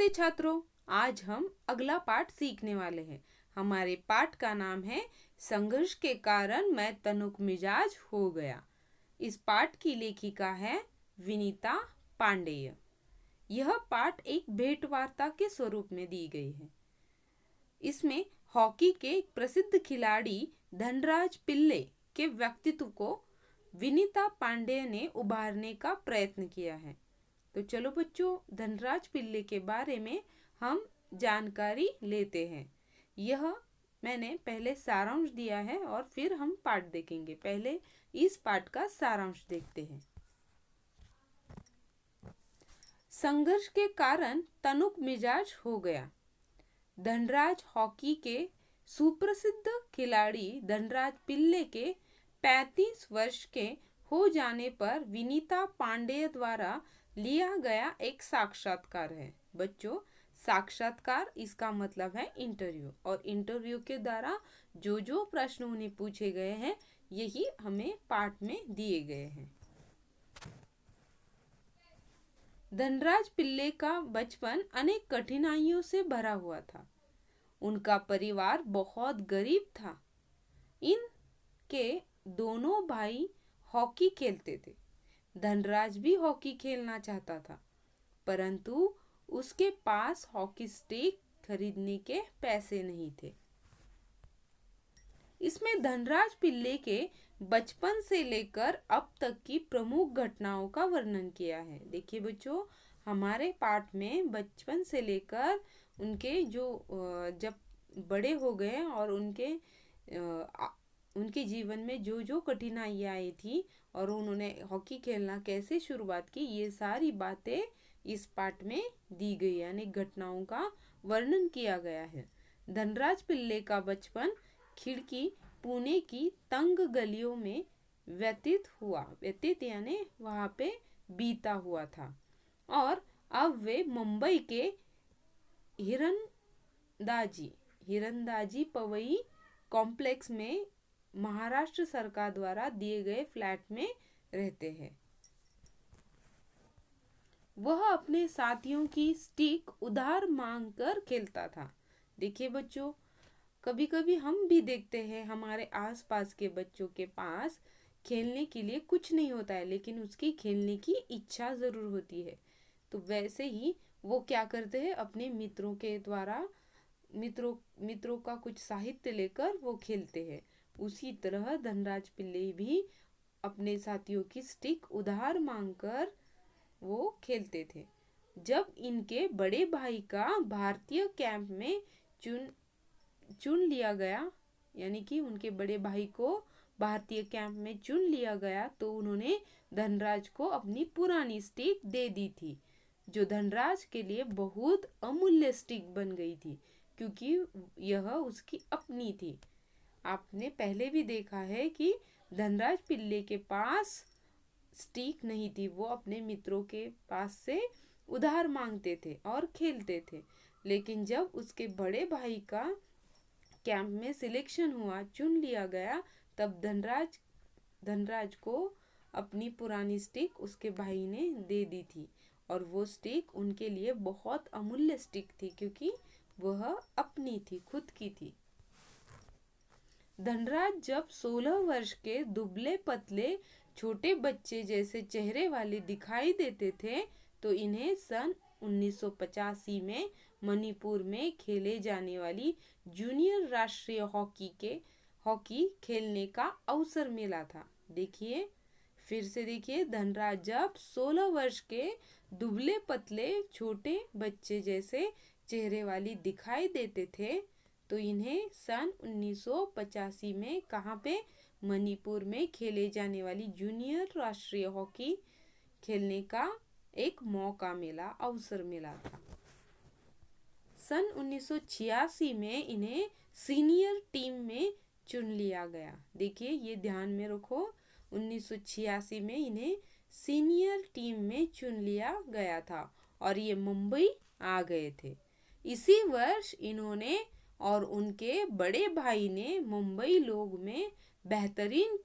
नमस्ते छात्रों, आज हम अगला पाठ सीखने वाले हैं। हमारे पाठ का नाम है संघर्ष के कारण मैं तनुक मिजाज हो गया। इस पाठ की लेखिका है विनीता पांडेय। यह पाठ एक भेंट वार्ता के स्वरूप में दी गई है। इसमें हॉकी के एक प्रसिद्ध खिलाड़ी धनराज पिल्ले के व्यक्तित्व को विनीता पांडेय ने उभारने का प्रयत्न किया है। तो चलो बच्चों, धनराज पिल्ले के बारे में हम जानकारी लेते हैं। यह मैंने पहले सारांश दिया है और फिर हम पाठ देखेंगे। पहले इस पाठ का सारांश देखते हैं। संघर्ष के कारण तनुक मिजाज हो गया। धनराज हॉकी के सुप्रसिद्ध खिलाड़ी धनराज पिल्ले के 35 वर्ष के हो जाने पर विनीता पांडेय द्वारा लिया गया एक साक्षात्कार है। बच्चों, साक्षात्कार इसका मतलब है इंटरव्यू, और इंटरव्यू के द्वारा जो जो प्रश्न उन्हें पूछे गए हैं यही हमें पाठ में दिए गए हैं। धनराज पिल्ले का बचपन अनेक कठिनाइयों से भरा हुआ था। उनका परिवार बहुत गरीब था। इनके दोनों भाई हॉकी खेलते थे। धनराज भी हॉकी खेलना चाहता था, परंतु उसके पास हॉकी स्टिक खरीदने के पैसे नहीं थे। इसमें धनराज पिल्ले के बचपन से लेकर अब तक की प्रमुख घटनाओं का वर्णन किया है। देखिए बच्चों, हमारे पाठ में बचपन से लेकर उनके जो जब बड़े हो गए और उनके जीवन में जो जो कठिनाइयाँ आई थी और उन्होंने हॉकी खेलना कैसे शुरुआत की, ये सारी बातें इस पाठ में दी गई, यानी घटनाओं का वर्णन किया गया है। धनराज पिल्ले का बचपन खिड़की पुणे की तंग गलियों में व्यतीत यानी वहाँ पे बीता हुआ था, और अब वे मुंबई के हिरंदाजी पवई कॉम्प्लेक्स में महाराष्ट्र सरकार द्वारा दिए गए फ्लैट में रहते हैं। वह अपने साथियों की स्टिक उधार मांग कर खेलता था। देखिए बच्चों, कभी कभी हम भी देखते हैं हमारे आसपास के बच्चों के पास खेलने के लिए कुछ नहीं होता है, लेकिन उसकी खेलने की इच्छा जरूर होती है। तो वैसे ही वो क्या करते हैं, अपने मित्रों का कुछ साहित्य लेकर वो खेलते हैं। उसी तरह धनराज पिल्ले भी अपने साथियों की स्टिक उधार मांगकर वो खेलते थे। जब इनके बड़े भाई का भारतीय कैंप में चुन लिया गया, यानी कि उनके बड़े भाई को भारतीय कैंप में चुन लिया गया, तो उन्होंने धनराज को अपनी पुरानी स्टिक दे दी थी, जो धनराज के लिए बहुत अमूल्य स्टिक बन गई थी, क्योंकि यह उसकी अपनी थी। आपने पहले भी देखा है कि धनराज पिल्ले के पास स्टिक नहीं थी, वो अपने मित्रों के पास से उधार मांगते थे और खेलते थे। लेकिन जब उसके बड़े भाई का कैंप में सिलेक्शन हुआ, चुन लिया गया, तब धनराज को अपनी पुरानी स्टिक उसके भाई ने दे दी थी, और वो स्टिक उनके लिए बहुत अमूल्य स्टिक थी, क्योंकि वह अपनी थी, खुद की थी। धनराज जब 16 वर्ष के दुबले पतले छोटे बच्चे जैसे चेहरे वाले दिखाई देते थे, तो इन्हें सन 1985 में मणिपुर में खेले जाने वाली जूनियर राष्ट्रीय हॉकी खेलने का अवसर मिला था। देखिए, फिर से देखिए, धनराज जब 16 वर्ष के दुबले पतले छोटे बच्चे जैसे चेहरे वाली दिखाई देते थे, तो इन्हें सन 1985 में कहाँ पे, मणिपुर में खेले जाने वाली जूनियर राष्ट्रीय हॉकी खेलने का एक अवसर मिला था। सन 1986 में इन्हें सीनियर टीम में चुन लिया गया। देखिए, ये ध्यान में रखो, 1986 में इन्हें सीनियर टीम में चुन लिया गया था और ये मुंबई आ गए थे। इसी वर्ष इन्होंने और उनके बड़े भाई ने मुंबई लोग में बेहतरीन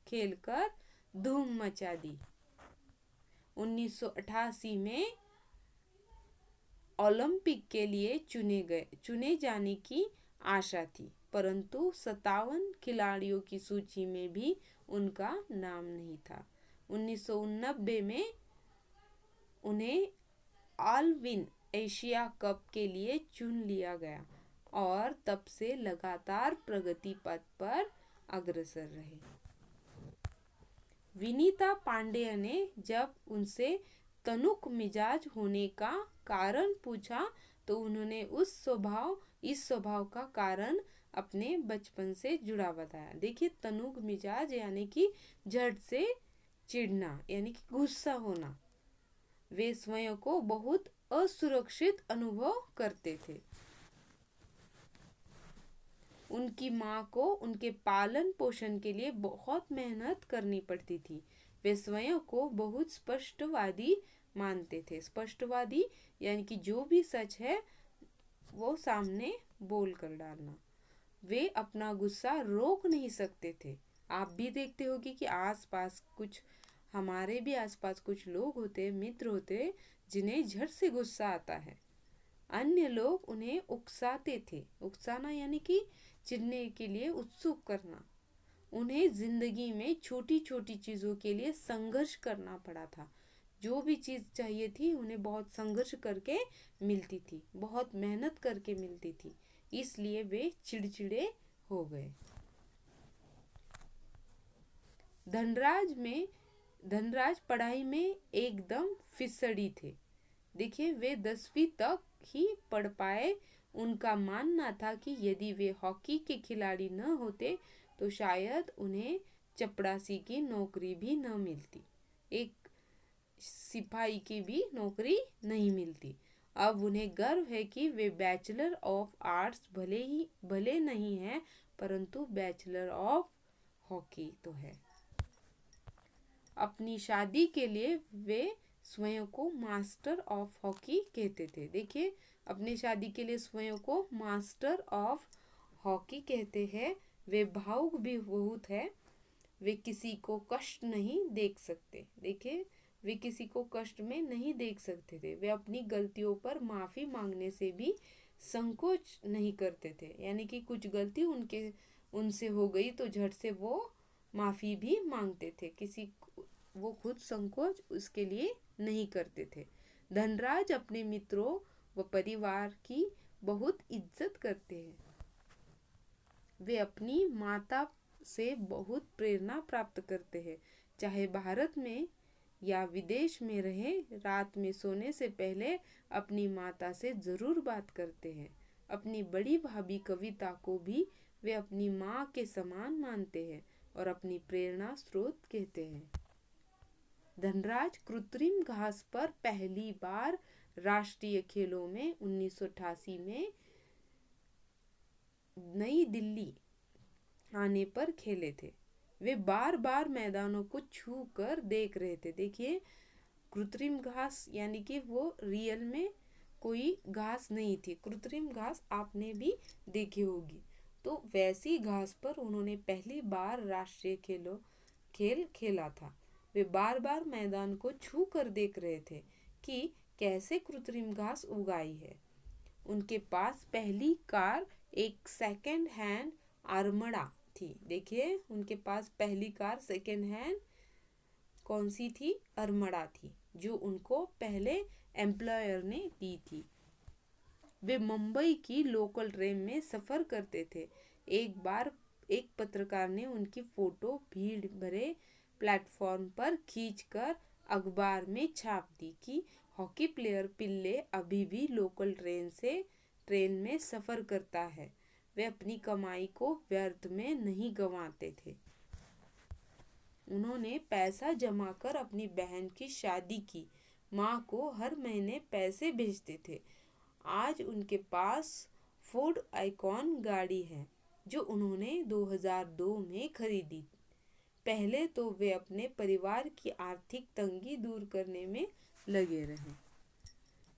खेलकर धूम मचा दी। 1988 में ओलंपिक के लिए चुने जाने की आशा थी, परंतु 57 खिलाड़ियों की सूची में भी उनका नाम नहीं था। 1989 में उन्हें ऑलविन एशिया कप के लिए चुन लिया गया और तब से लगातार प्रगति पथ पर अग्रसर रहे। विनीता पांडेय ने जब उनसे तनुक मिजाज होने का कारण पूछा तो उन्होंने इस स्वभाव का कारण अपने बचपन से जुड़ा बताया। देखिए, तनुक मिजाज यानी कि झट से चिढ़ना यानी कि गुस्सा होना। वे स्वयं को बहुत असुरक्षित अनुभव करते थे। उनकी माँ को उनके पालन पोषण के लिए बहुत मेहनत करनी पड़ती थी। वे स्वयं को बहुत स्पष्टवादी मानते थे। स्पष्टवादी यानी कि जो भी सच है वो सामने बोल कर डालना। वे अपना गुस्सा रोक नहीं सकते थे। आप भी देखते होगे कि हमारे भी आसपास कुछ लोग होते, मित्र होते, जिन्हें झट से गुस्सा आता है। अन्य लोग उन्हें उकसाते थे। उकसाना यानी कि चिढ़ने के लिए उत्सुक करना। उन्हें जिंदगी में छोटी छोटी चीज़ों के लिए संघर्ष करना पड़ा था। जो भी चीज़ चाहिए थी उन्हें बहुत संघर्ष करके मिलती थी, बहुत मेहनत करके मिलती थी, इसलिए वे चिड़चिड़े हो गए। धनराज पढ़ाई में एकदम फिसड़ी थे। देखिए, वे 10वीं तक ही पढ़ पाए। उनका मानना था कि यदि वे हॉकी के खिलाड़ी न होते तो शायद उन्हें चपरासी की नौकरी भी न मिलती, एक सिपाही की भी नौकरी नहीं मिलती। अब उन्हें गर्व है कि वे बैचलर ऑफ आर्ट्स भले नहीं हैं, परंतु बैचलर ऑफ हॉकी तो है। अपनी शादी के लिए वे स्वयं को मास्टर ऑफ हॉकी कहते थे। देखिए, अपनी शादी के लिए स्वयं को मास्टर ऑफ हॉकी कहते हैं। वे भावुक भी बहुत है। वे किसी को कष्ट नहीं देख सकते। देखिए, वे किसी को कष्ट में नहीं देख सकते थे। वे अपनी गलतियों पर माफ़ी मांगने से भी संकोच नहीं करते थे। यानी कि कुछ गलती उनसे हो गई तो झट से वो माफ़ी भी मांगते थे। वो खुद संकोच उसके लिए नहीं करते थे। धनराज अपने मित्रों व परिवार की बहुत इज्जत करते हैं। वे अपनी माता से बहुत प्रेरणा प्राप्त करते हैं। चाहे भारत में या विदेश में रहे, रात में सोने से पहले अपनी माता से ज़रूर बात करते हैं। अपनी बड़ी भाभी कविता को भी वे अपनी माँ के समान मानते हैं और अपनी प्रेरणा स्रोत कहते हैं। धनराज कृत्रिम घास पर पहली बार राष्ट्रीय खेलों में 1988 में नई दिल्ली आने पर खेले थे। वे बार बार मैदानों को छू कर देख रहे थे। देखिए, कृत्रिम घास यानी कि वो रियल में कोई घास नहीं थी। कृत्रिम घास आपने भी देखी होगी। तो वैसी घास पर उन्होंने पहली बार राष्ट्रीय खेल खेला था। वे बार बार मैदान को छू कर देख रहे थे कि कैसे कृत्रिम घास उगाई है। उनके पास पहली कार एक सेकेंड हैंड आर्मडा थी। देखिए, उनके पास पहली कार सेकेंड हैंड कौन सी थी? आर्मडा थी, जो उनको पहले एम्प्लॉयर ने दी थी। वे मुंबई की लोकल ट्रेन में सफ़र करते थे। एक बार एक पत्रकार ने उनकी फ़ोटो भीड़ भरे प्लेटफॉर्म पर खींचकर अखबार में छाप दी कि हॉकी प्लेयर पिल्ले अभी भी लोकल ट्रेन में सफ़र करता है। वे अपनी कमाई को व्यर्थ में नहीं गंवाते थे। उन्होंने पैसा जमा कर अपनी बहन की शादी की। माँ को हर महीने पैसे भेजते थे। आज उनके पास फोर्ड आइकॉन गाड़ी है, जो उन्होंने 2002 में खरीदी। पहले तो वे अपने परिवार की आर्थिक तंगी दूर करने में लगे रहे।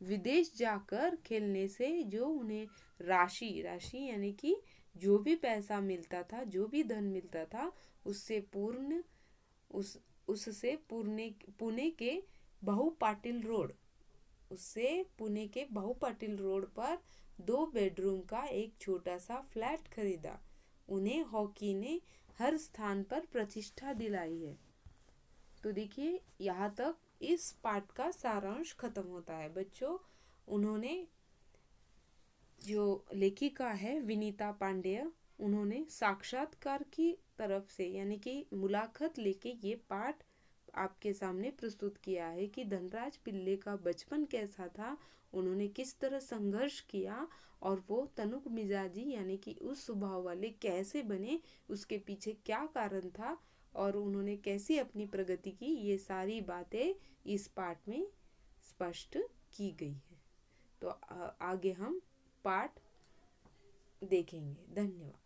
विदेश जाकर खेलने से जो उन्हें राशि यानी कि जो भी पैसा मिलता था, जो भी धन मिलता था, उससे पुणे के बहु पाटिल रोड उससे पुणे के बहु पाटिल रोड पर 2 बेडरूम का एक छोटा सा फ्लैट खरीदा। उन्हें हॉकी ने हर स्थान पर प्रतिष्ठा दिलाई है। तो देखिए यहाँ तक इस पाठ का सारांश खत्म होता है बच्चों। उन्होंने जो लेखिका है विनीता पांडेय, उन्होंने साक्षात्कार की तरफ से यानी कि मुलाकात लेके ये पाठ आपके सामने प्रस्तुत किया है कि धनराज पिल्ले का बचपन कैसा था, उन्होंने किस तरह संघर्ष किया और वो तनुक मिजाजी यानी कि उस स्वभाव वाले कैसे बने, उसके पीछे क्या कारण था और उन्होंने कैसी अपनी प्रगति की, ये सारी बातें इस पाठ में स्पष्ट की गई है। तो आगे हम पाठ देखेंगे। धन्यवाद।